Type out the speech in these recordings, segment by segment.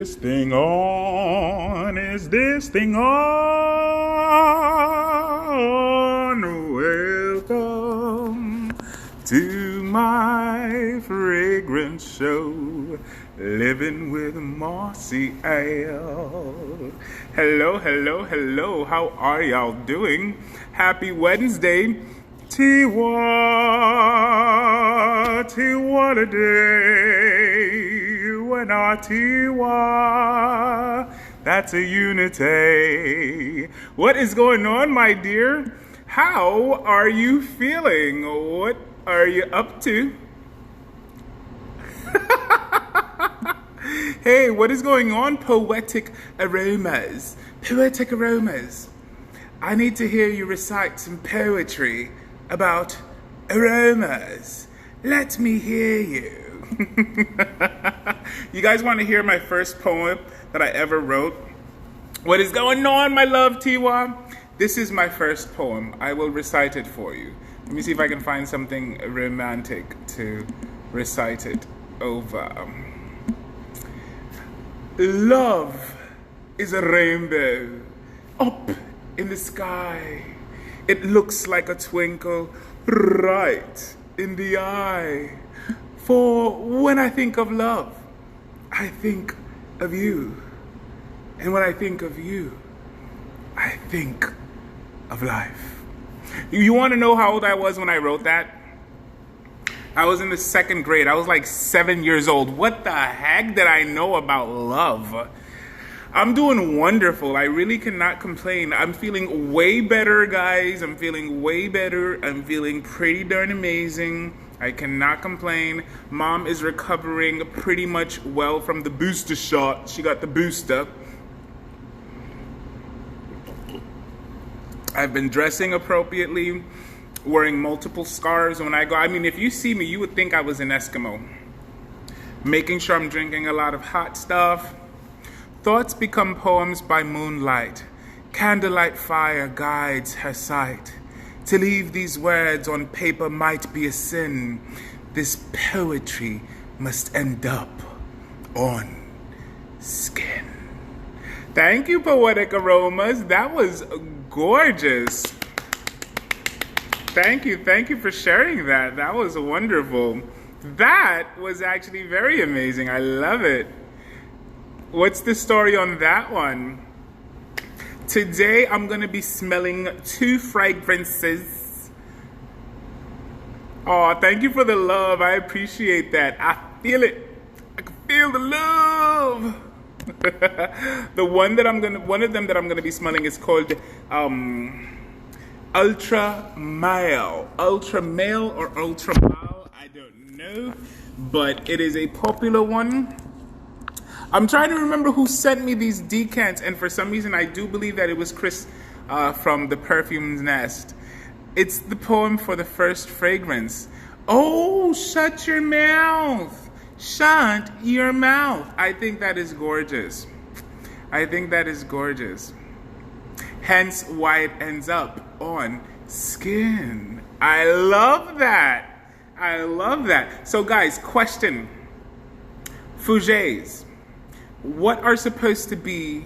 This thing on? Is this thing on? Welcome to my fragrance show, living with Marcial. Hello, hello, hello. How are y'all doing? Happy Wednesday. Tiwa, Tiwa today. When our Tiwa, that's a unity. What is going on, my dear? How are you feeling? What are you up to? Hey, what is going on, poetic aromas? Poetic aromas. I need to hear you recite some poetry about aromas. Let me hear you. You guys want to hear my first poem that I ever wrote? What is going on, my love, Tiwa? This is my first poem. I will recite it for you. Let me see if I can find something romantic to recite it over. Love is a rainbow up in the sky. It looks like a twinkle right in the eye. For when I think of love, I think of you. And when I think of you, I think of life. You want to know how old I was when I wrote that? I was in the second grade. I was like 7 years old. What the heck did I know about love? I'm doing wonderful. I really cannot complain. I'm feeling way better, guys. I'm feeling way better. I'm feeling pretty darn amazing. I cannot complain. Mom is recovering pretty much well from the booster shot. She got the booster. I've been dressing appropriately, wearing multiple scarves when I go. I mean, if you see me, you would think I was an Eskimo. Making sure I'm drinking a lot of hot stuff. Thoughts become poems by moonlight. Candlelight fire guides her sight. To leave these words on paper might be a sin. This poetry must end up on skin. Thank you, Poetic Aromas. That was gorgeous. Thank you for sharing that. That was wonderful. That was actually very amazing. I love it. What's the story on that one? Today, I'm going to be smelling 2 fragrances. Oh, thank you for the love. I appreciate that. I feel it. I can feel the love. One of them that I'm going to be smelling is called Ultra Male. Ultra Male or Ultra Male, I don't know. But it is a popular one. I'm trying to remember who sent me these decants, and for some reason I do believe that it was Chris from the Perfume's Nest. It's the poem for the first fragrance. Oh, shut your mouth. Shut your mouth. I think that is gorgeous. I think that is gorgeous. Hence why it ends up on skin. I love that. I love that. So guys, question. Fougères. What are supposed to be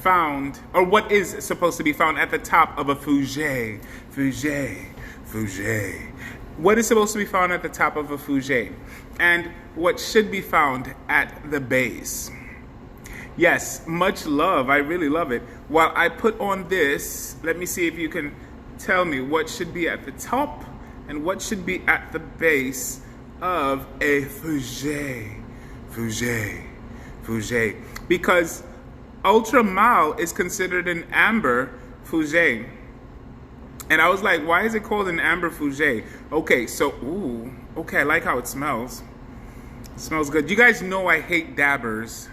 found, or what is supposed to be found at the top of a fougere? Fougere, fougere. What is supposed to be found at the top of a fougere? And what should be found at the base? Yes, much love. I really love it. While I put on this, let me see if you can tell me what should be at the top and what should be at the base of a fougere. Fougere. Fougere, because Ultra Male is considered an amber fougere. And I was like, why is it called an amber fougere? Okay, so, okay, I like how it smells. It smells good. You guys know I hate dabbers,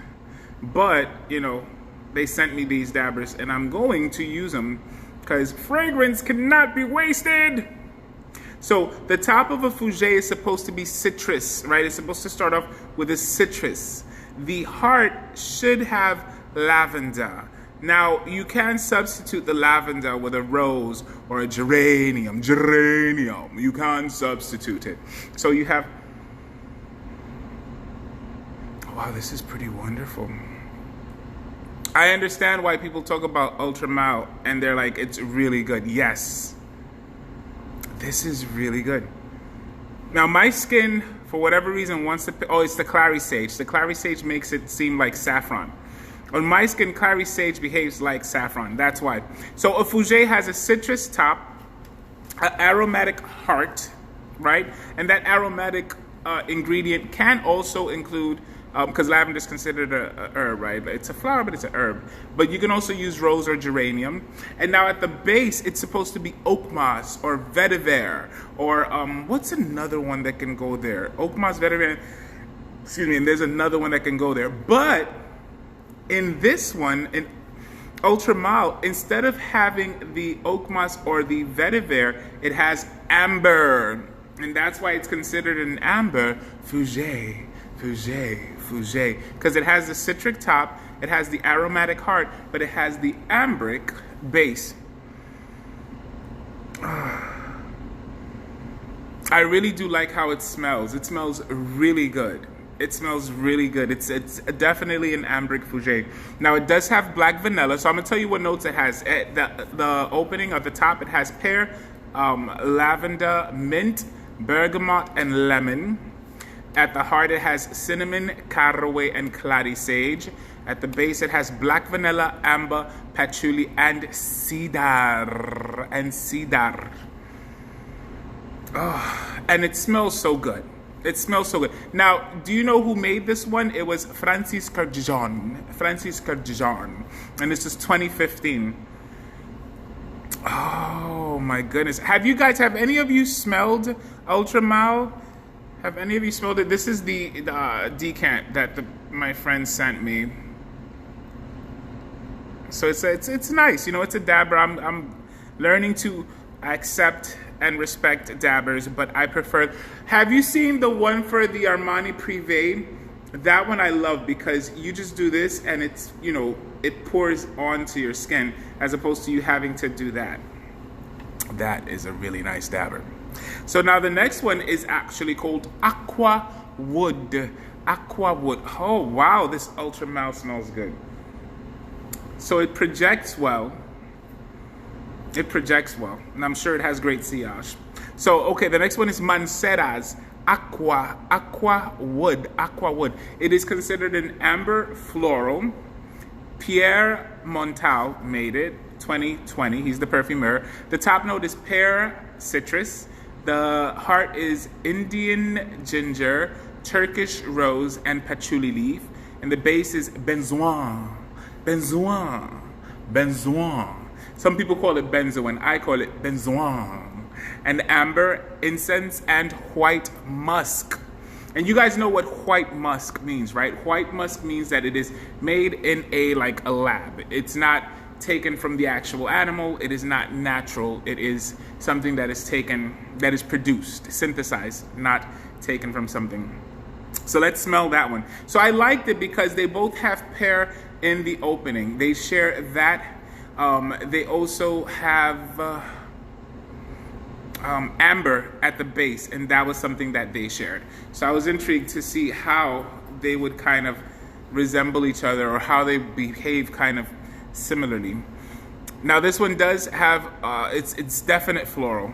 but, you know, they sent me these dabbers, and I'm going to use them because fragrance cannot be wasted. So the top of a fougere is supposed to be citrus, right? It's supposed to start off with a citrus. The heart should have lavender. Now, you can substitute the lavender with a rose or a geranium. Geranium. You can substitute it. So you have... Wow, this is pretty wonderful. I understand why people talk about Ultra Mal and they're like, it's really good. Yes. This is really good. Now, my skin, for whatever reason, wants to... Oh, it's the clary sage. The clary sage makes it seem like saffron. On my skin, clary sage behaves like saffron. That's why. So a fougere has a citrus top, an aromatic heart, right? And that aromatic ingredient can also include... because lavender is considered a herb, right? It's a flower, but it's an herb. But you can also use rose or geranium. And now at the base, it's supposed to be oak moss or vetiver. Or what's another one that can go there? Oak moss, vetiver. Excuse me, and there's another one that can go there. But in this one, in Ultra Mal, instead of having the oak moss or the vetiver, it has amber. And that's why it's considered an amber fougere. Fougere, because it has the citric top, it has the aromatic heart, but it has the ambric base. I really do like how it smells. It smells really good. It smells really good. It's definitely an ambric fougere. Now it does have black vanilla, so I'm gonna tell you what notes it has. The opening at the top, it has pear, lavender, mint, bergamot, and lemon. At the heart, it has cinnamon, caraway, and clary sage. At the base, it has black vanilla, amber, patchouli, and cedar. Oh, and it smells so good. It smells so good. Now, do you know who made this one? It was Francis Cardamom. And this is 2015. Oh, my goodness. Have any of you smelled Ultra Mal? Have any of you smelled it? This is the decant that my friend sent me. So it's nice. You know, it's a dabber. I'm learning to accept and respect dabbers, but I prefer... Have you seen the one for the Armani Privé? That one I love because you just do this and it's, you know, it pours onto your skin as opposed to you having to do that. That is a really nice dabber. So now the next one is actually called Aqua Wood. Aqua Wood. Oh, wow, this Ultra Mal smells good. So it projects well. It projects well. And I'm sure it has great sillage. So, okay, the next one is Mancera's Aqua Wood. Aqua Wood. It is considered an amber floral. Pierre Montal made it, 2020. He's the perfumer. The top note is pear citrus. The heart is Indian ginger, Turkish rose, and patchouli leaf. And the base is benzoin. Some people call it benzoin. I call it benzoin. And amber, incense, and white musk. And you guys know what white musk means, right? White musk means that it is made in a lab. It's not taken from the actual animal. It is not natural. It is something that is taken, that is produced, synthesized, not taken from something. So let's smell that one. So I liked it because they both have pear in the opening. They share that. They also have amber at the base, and that was something that they shared. So I was intrigued to see how they would kind of resemble each other or how they behave kind of similarly. Now this one does have it's definite floral.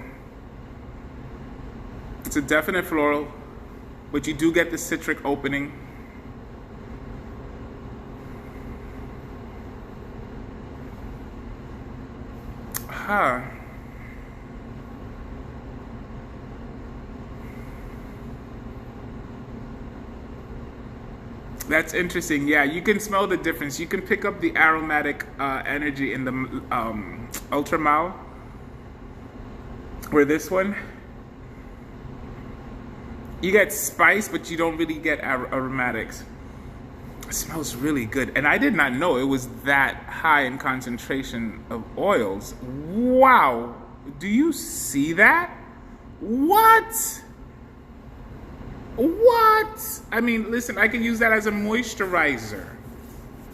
It's a definite floral, but you do get the citric opening. That's interesting. Yeah, you can smell the difference. You can pick up the aromatic energy in the Ultra Mal. Where this one, you get spice, but you don't really get aromatics. It smells really good. And I did not know it was that high in concentration of oils. Wow. Do you see that? What? What? I mean, listen, I can use that as a moisturizer.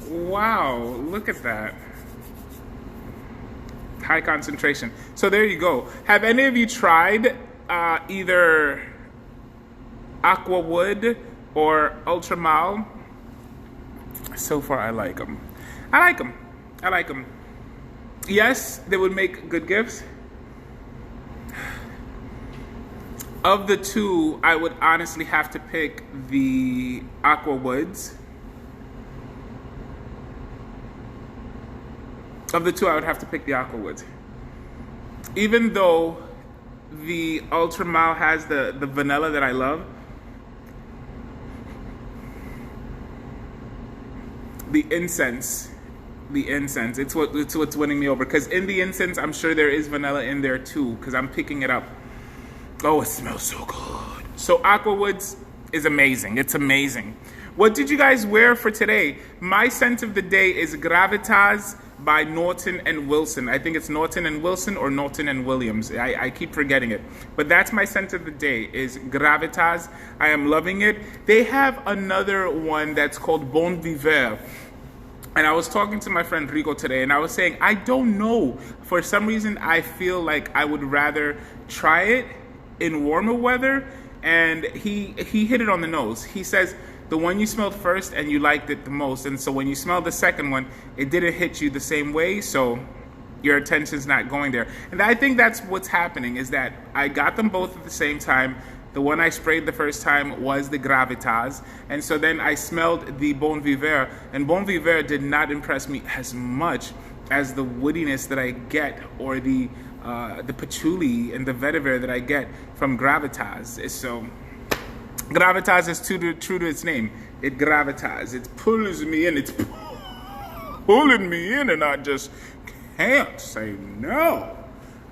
Wow, look at that. High concentration. So there you go. Have any of you tried either Aqua Wood or Ultra Mal? So far, I like them. I like them. I like them. Yes, they would make good gifts. Of the two, I would honestly have to pick the Aqua Woods. Of the two, I would have to pick the Aqua Woods. Even though the Ultra Mild has the vanilla that I love, the incense, it's what's winning me over. Because in the incense, I'm sure there is vanilla in there too, because I'm picking it up. Oh, it smells so good. So Aqua Woods is amazing. It's amazing. What did you guys wear for today? My scent of the day is Gravitas by Norton and Wilson. I think it's Norton and Wilson or Norton and Williams. I keep forgetting it. But that's my scent of the day is Gravitas. I am loving it. They have another one that's called Bon Vivre. And I was talking to my friend Rico today, and I was saying, I don't know. For some reason, I feel like I would rather try it in warmer weather. And he hit it on the nose. He says, the one you smelled first and you liked it the most, and so when you smelled the second one, it didn't hit you the same way, so your attention's not going there. And I think that's what's happening, is that I got them both at the same time. The one I sprayed the first time was the Gravitas, and so then I smelled the Bon Vivre, and Bon Vivre did not impress me as much as the woodiness that I get, or the patchouli and the vetiver that I get from Gravitas. So Gravitas is true to its name. It gravitas. It pulls me in. It's pulling me in, and I just can't say no.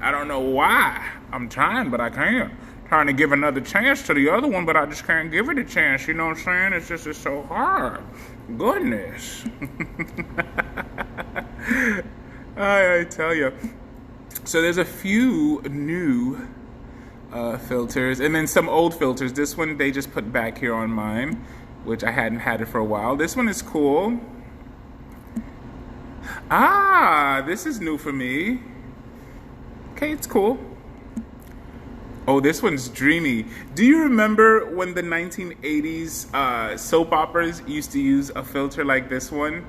I don't know why. I'm trying, but I can't. Trying to give another chance to the other one, but I just can't give it a chance. You know what I'm saying? It's so hard. Goodness. I tell you. So there's a few new filters, and then some old filters. This one they just put back here on mine, which I hadn't had it for a while. This one is cool. Ah, this is new for me. Okay, it's cool. Oh, this one's dreamy. Do you remember when the 1980s soap operas used to use a filter like this one?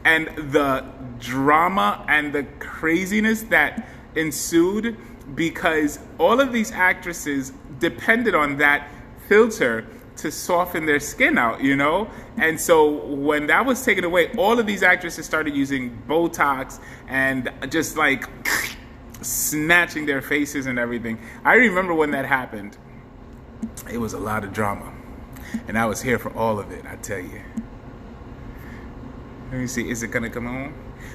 And the drama and the craziness that ensued, because all of these actresses depended on that filter to soften their skin out, you know? And so when that was taken away, all of these actresses started using Botox and just like snatching their faces and everything. I remember when that happened. It was a lot of drama. And I was here for all of it, I tell you. Let me see, is it gonna come on?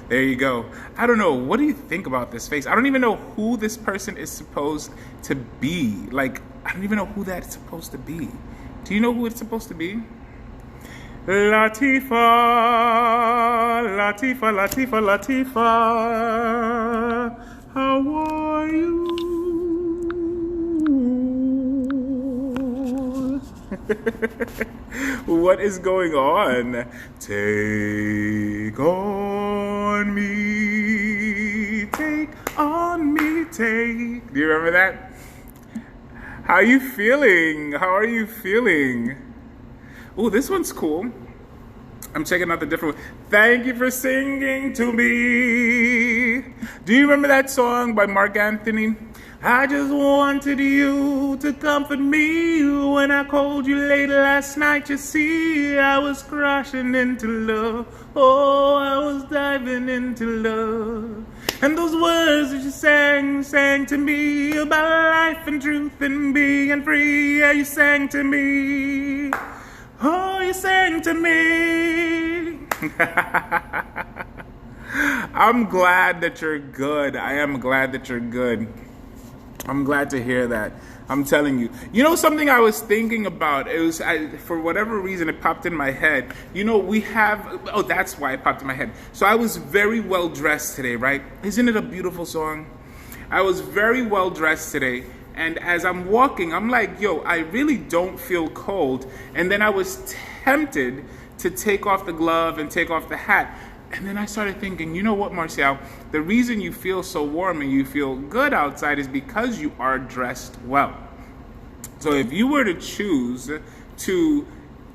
There you go. I don't know, what do you think about this face? I don't even know who this person is supposed to be. Like, I don't even know who that's supposed to be. Do you know who it's supposed to be? Latifa, Latifa, Latifa, Latifa. How are you? What is going on? Take on me, take on me, take. Do you remember that? How are you feeling? How are you feeling? Oh, this one's cool. I'm checking out the different one. Thank you for singing to me. Do you remember that song by Mark Anthony? I just wanted you to comfort me when I called you late last night. You see, I was crashing into love. Oh, I was diving into love. And those words that you sang to me about life and truth and being free. Yeah, you sang to me. Oh, you sang to me. I'm glad that you're good. I am glad that you're good. I'm glad to hear that. I'm telling you. You know something I was thinking about? It was, for whatever reason, it popped in my head. You know, we have, oh, that's why it popped in my head. So I was very well dressed today, right? Isn't it a beautiful song? I was very well dressed today. And as I'm walking, I'm like, yo, I really don't feel cold. And then I was tempted to take off the glove and take off the hat. And then I started thinking, you know what, Marcial? The reason you feel so warm and you feel good outside is because you are dressed well. So if you were to choose to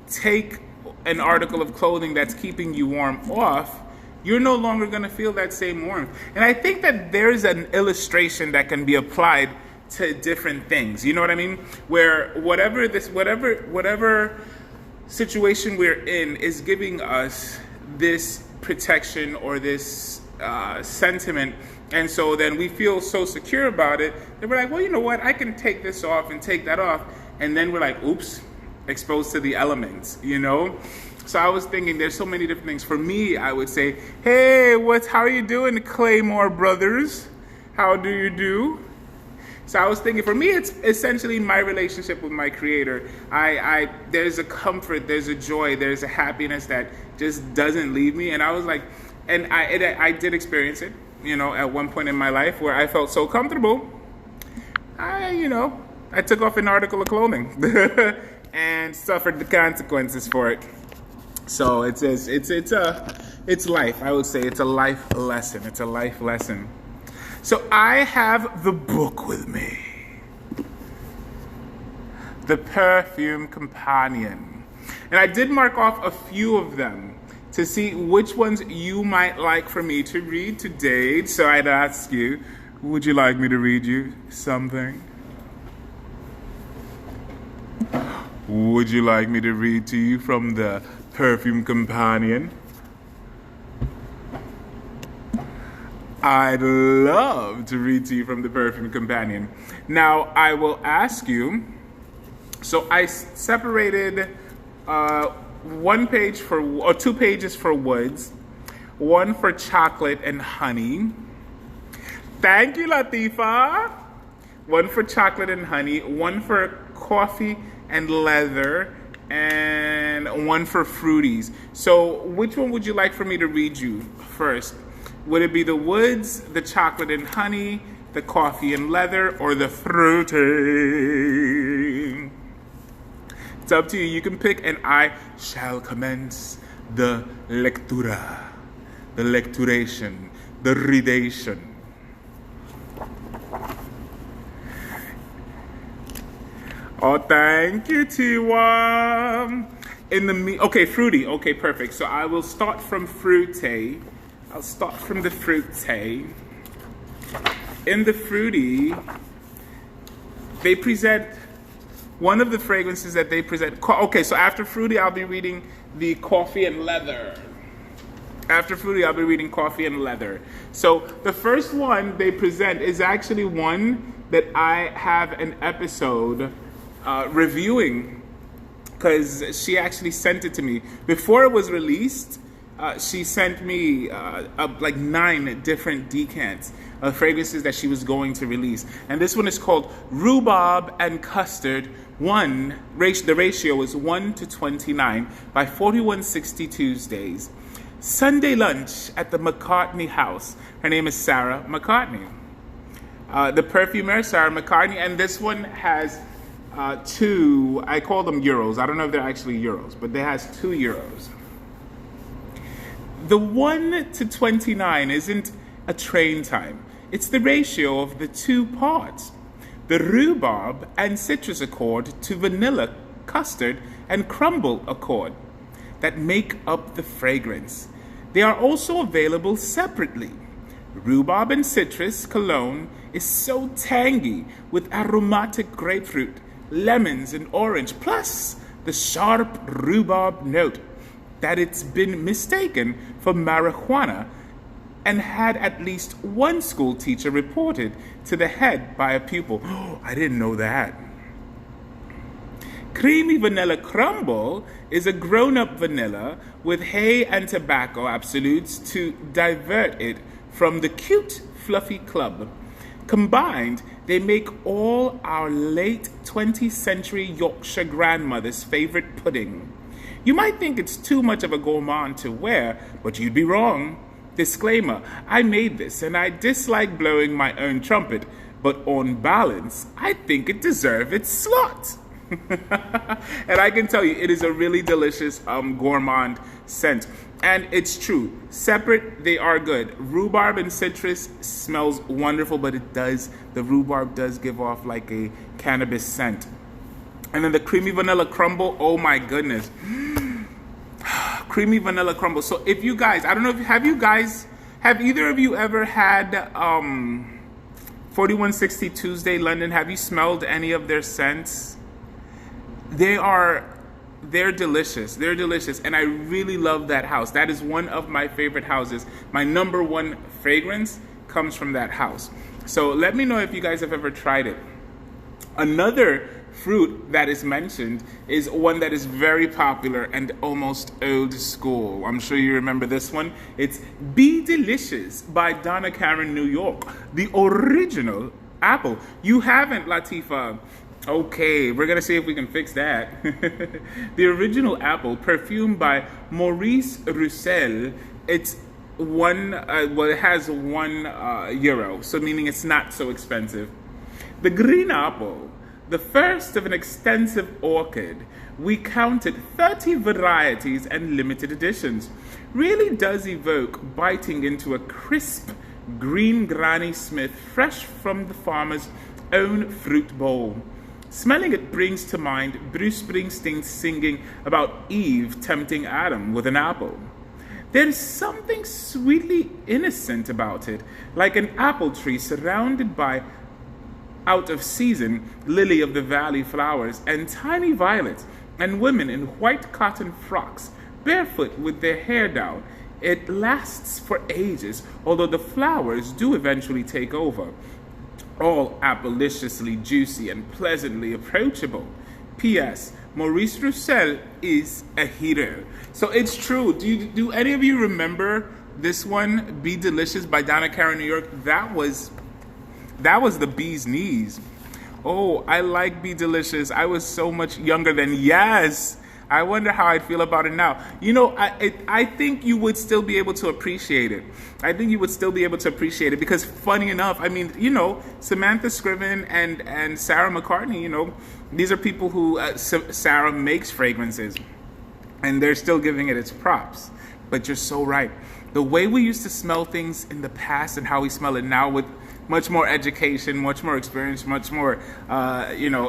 take an article of clothing that's keeping you warm off, you're no longer going to feel that same warmth. And I think that there's an illustration that can be applied to different things. You know what I mean? Where whatever situation we're in is giving us this protection or this sentiment, and so then we feel so secure about it that we're like, well, you know what? I can take this off and take that off, and then we're like, oops, exposed to the elements, you know? So I was thinking there's so many different things. For me, I would say, hey, how are you doing, Claymore Brothers? How do you do? So I was thinking, for me, it's essentially my relationship with my Creator. There's a comfort, there's a joy, there's a happiness that just doesn't leave me. And I was like, and I did experience it, you know, at one point in my life where I felt so comfortable. I took off an article of clothing and suffered the consequences for it. So it's life. I would say it's a life lesson. It's a life lesson. So I have the book with me, the Perfume Companion, and I did mark off a few of them to see which ones you might like for me to read today. So I'd ask you, would you like me to read you something? Would you like me to read to you from the Perfume Companion? I'd love to read to you from the Perfume Companion. Now, I will ask you, so I separated 2 pages for woods, one for chocolate and honey. Thank you, Latifa. One for chocolate and honey, one for coffee and leather, and one for fruities. So which one would you like for me to read you first? Would it be the woods, the chocolate and honey, the coffee and leather, or the fruity? It's up to you. You can pick, and I shall commence the lectura, the lecturation, the readation. Oh, thank you, Tiwa. Okay, fruity. Okay, perfect. So I will start from fruity. I'll start from the fruity. In the fruity, they present one of the fragrances that they present. Okay, so after fruity, I'll be reading the coffee and leather. After fruity, I'll be reading coffee and leather. So the first one they present is actually one that I have an episode reviewing, because she actually sent it to me before it was released. She sent me like 9 different decants of fragrances that she was going to release. And this one is called Rhubarb and Custard. The ratio is 1:29 by 4160 Tuesdays. Sunday lunch at the McCartney house. Her name is Sarah McCartney. The perfumer, Sarah McCartney. And this one has 2, I call them euros. I don't know if they're actually euros, but it has 2 euros. The 1:29 isn't a train time. It's the ratio of the 2 parts. The rhubarb and citrus accord to vanilla, custard, and crumble accord that make up the fragrance. They are also available separately. Rhubarb and citrus cologne is so tangy with aromatic grapefruit, lemons, and orange, plus the sharp rhubarb note that it's been mistaken for marijuana and had at least one school teacher reported to the head by a pupil. Oh, I didn't know that. Creamy vanilla crumble is a grown-up vanilla with hay and tobacco absolutes to divert it from the cute, fluffy club. Combined, they make all our late 20th century Yorkshire grandmother's favorite pudding. You might think it's too much of a gourmand to wear, but you'd be wrong. Disclaimer, I made this and I dislike blowing my own trumpet, but on balance, I think it deserves its slot. And I can tell you, it is a really delicious gourmand scent. And it's true. Separate, they are good. Rhubarb and citrus smells wonderful, but the rhubarb does give off like a cannabis scent. And then the creamy vanilla crumble, oh my goodness. Creamy vanilla crumble. So if you guys, I don't know if have either of you ever had 4160 Tuesday London? Have you smelled any of their scents? They're delicious. They're delicious. And I really love that house. That is one of my favorite houses. My number one fragrance comes from that house. So let me know if you guys have ever tried it. Another fruit that is mentioned is one that is very popular and almost old school. I'm sure you remember this one. It's Be Delicious by Donna Karan, New York. The original apple. You haven't, Latifa. Okay, we're gonna see if we can fix that. The original apple, perfumed by Maurice Roussel. It's it has €1, so meaning it's not so expensive. The green apple, the first of an extensive orchid. We counted 30 varieties and limited editions. Really does evoke biting into a crisp green Granny Smith fresh from the farmer's own fruit bowl. Smelling it brings to mind Bruce Springsteen singing about Eve tempting Adam with an apple. There's something sweetly innocent about it, like an apple tree surrounded by out-of-season lily of the valley flowers and tiny violets, and women in white cotton frocks, barefoot with their hair down. It lasts for ages, although the flowers do eventually take over. All appleliciously juicy and pleasantly approachable. P.S. Maurice Roussel is a hero. So it's true. Do any of you remember this one, Be Delicious by Donna Karan, New York? That was the bee's knees. Oh, I like Be Delicious. I was so much younger then. Yes. I wonder how I'd feel about it now. You know, I think you would still be able to appreciate it. I think you would still be able to appreciate it because, funny enough, I mean, you know, Samantha Scriven and Sarah McCartney, you know, these are people who Sarah makes fragrances, and they're still giving it its props. But you're so right. The way we used to smell things in the past and how we smell it now with much more education, much more experience, much more,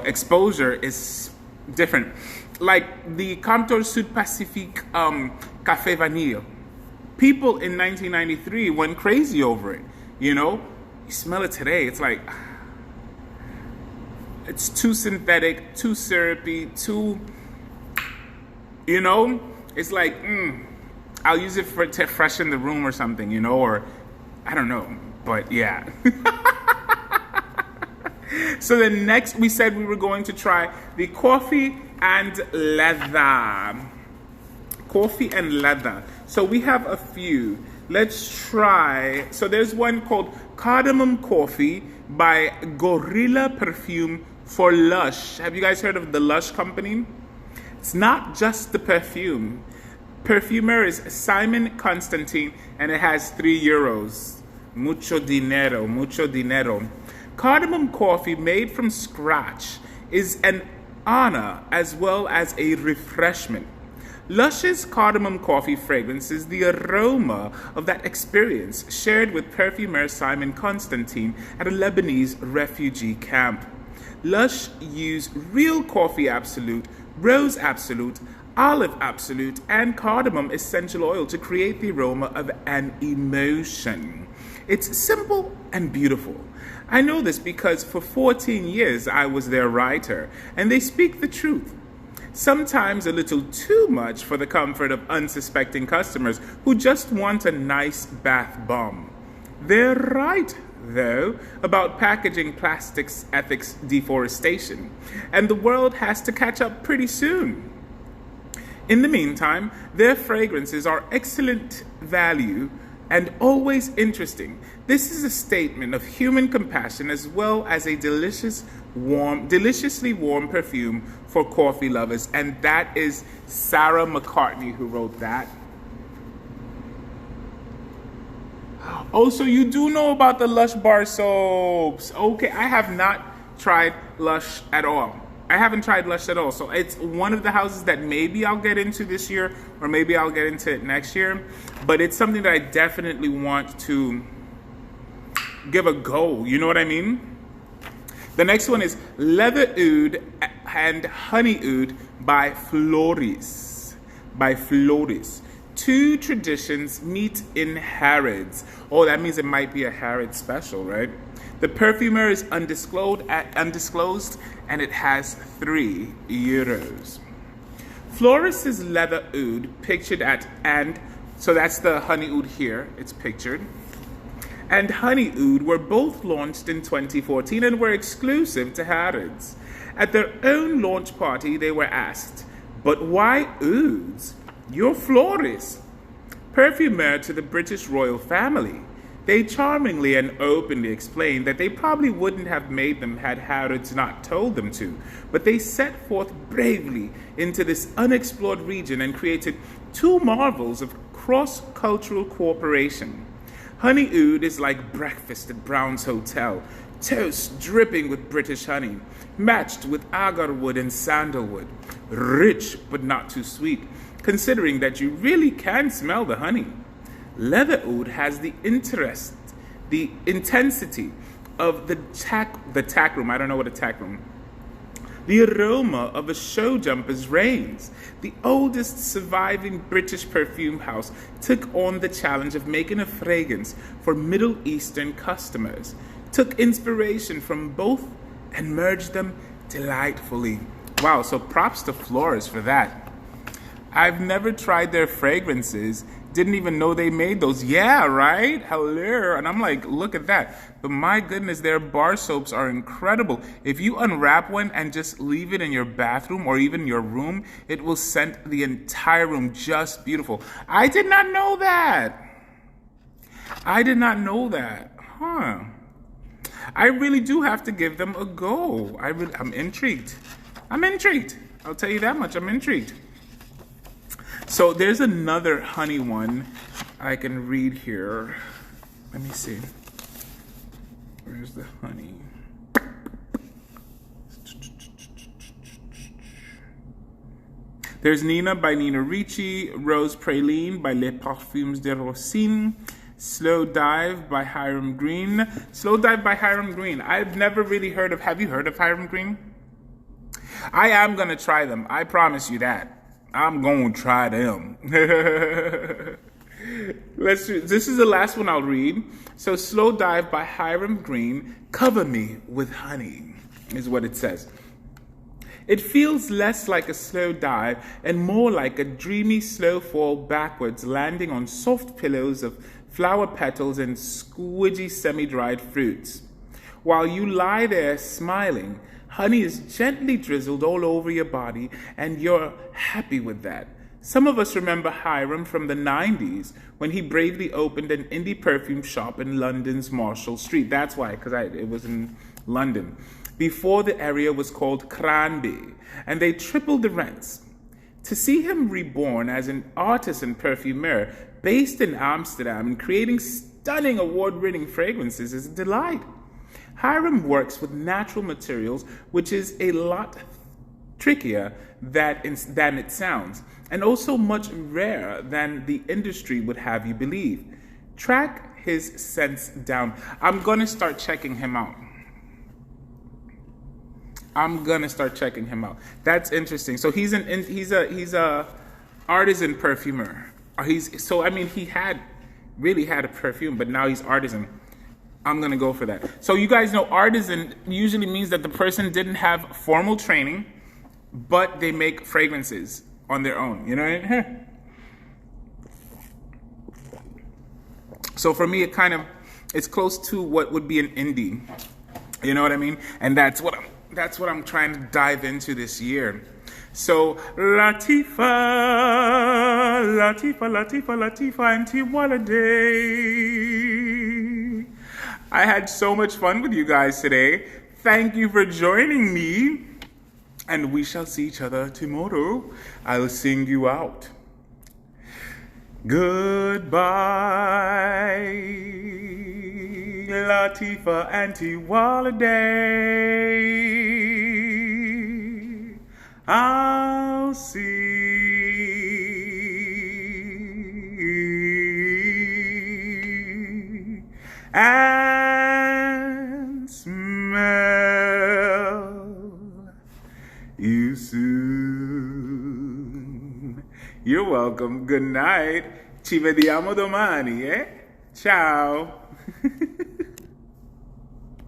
exposure is different. Like the Comptoir Sud Pacifique Café Vanille. People in 1993 went crazy over it. You know, you smell it today, it's like, it's too synthetic, too syrupy, too, you know, it's like, I'll use it to freshen the room or something, you know, or I don't know, but yeah. So then next we said we were going to try the coffee and leather. Coffee and leather. So we have a few. Let's try. So there's one called Cardamom Coffee by Gorilla Perfume for Lush. Have you guys heard of the Lush company? It's not just the perfume. Perfumer is Simon Constantine, and it has €3. Mucho dinero, mucho dinero. Cardamom coffee made from scratch is an honor as well as a refreshment. Lush's cardamom coffee fragrance is the aroma of that experience shared with perfumer Simon Constantine at a Lebanese refugee camp. Lush use real coffee absolute, rose absolute, olive absolute, and cardamom essential oil to create the aroma of an emotion. It's simple and beautiful. I know this because for 14 years I was their writer, and they speak the truth. Sometimes a little too much for the comfort of unsuspecting customers who just want a nice bath bomb. They're right, though, about packaging plastics ethics deforestation, and the world has to catch up pretty soon. In the meantime, their fragrances are excellent value and always interesting. This is a statement of human compassion as well as a deliciously warm perfume for coffee lovers. And that is Sarah McCartney who wrote that. Also, you do know about the Lush bar soaps. Okay, I have not tried Lush at all. I haven't tried Lush at all. So it's one of the houses that maybe I'll get into this year, or maybe I'll get into it next year. But it's something that I definitely want to give a go. You know what I mean? The next one is Leather Oud and Honey Oud by Floris. by Flores. Two traditions meet in Harrods. Oh, that means it might be a Harrods special, right? The perfumer is undisclosed and it has €3. Flores' leather oud pictured at and so that's the honey oud here, it's pictured, and honey oud were both launched in 2014 and were exclusive to Harrods. At their own launch party, they were asked, "But why ouds? You're Flores, perfumer to the British royal family." They charmingly and openly explained that they probably wouldn't have made them had Harrods not told them to, but they set forth bravely into this unexplored region and created two marvels of cross-cultural cooperation. Honey oud is like breakfast at Brown's Hotel, toast dripping with British honey, matched with agar wood and sandalwood, rich but not too sweet, considering that you really can smell the honey. Leather oud has the intensity of the tack room. I don't know what a tack room. The aroma of a show jumper's reins. The oldest surviving British perfume house took on the challenge of making a fragrance for Middle Eastern customers, took inspiration from both and merged them delightfully. Wow, so props to Flores for that. I've never tried their fragrances. Didn't even know they made those. Yeah, right? Hello. And I'm like, look at that. But my goodness, their bar soaps are incredible. If you unwrap one and just leave it in your bathroom or even your room, it will scent the entire room just beautiful. I did not know that. I did not know that. Huh. I really do have to give them a go. I'm intrigued. I'm intrigued. I'll tell you that much. I'm intrigued. So there's another honey one I can read here. Let me see. Where's the honey? There's Nina by Nina Ricci, Rose Praline by Les Parfums de Rosine, Slow Dive by Hiram Green. Slow Dive by Hiram Green. I've never really heard of, have you heard of Hiram Green? I am going to try them. I promise you that. I'm going to try them. This is the last one I'll read. So Slow Dive by Hiram Green, Cover Me with Honey, is what it says. It feels less like a slow dive and more like a dreamy slow fall backwards, landing on soft pillows of flower petals and squidgy semi-dried fruits. While you lie there smiling, honey is gently drizzled all over your body, and you're happy with that. Some of us remember Hiram from the 90s when he bravely opened an indie perfume shop in London's Marcial Street. That's why, because it was in London. Before the area was called Crumble, and they tripled the rents. To see him reborn as an artisan perfumer based in Amsterdam and creating stunning award-winning fragrances is a delight. Hiram works with natural materials, which is a lot trickier than it sounds, and also much rarer than the industry would have you believe. Track his scents down. I'm gonna start checking him out. That's interesting. So he's a artisan perfumer. He really had a perfume, but now he's artisan. I'm going to go for that. So you guys know artisan usually means that the person didn't have formal training, but they make fragrances on their own. You know what I mean? So for me, it's close to what would be an indie. You know what I mean? And that's what I'm trying to dive into this year. So Latifa, Auntie Waladay. I had so much fun with you guys today. Thank you for joining me. And we shall see each other tomorrow. I'll sing you out. Goodbye, Latifa, Auntie Waladay. I'll see and smell you soon. You're welcome. welcome. Good night. Ci vediamo domani, eh? Ciao.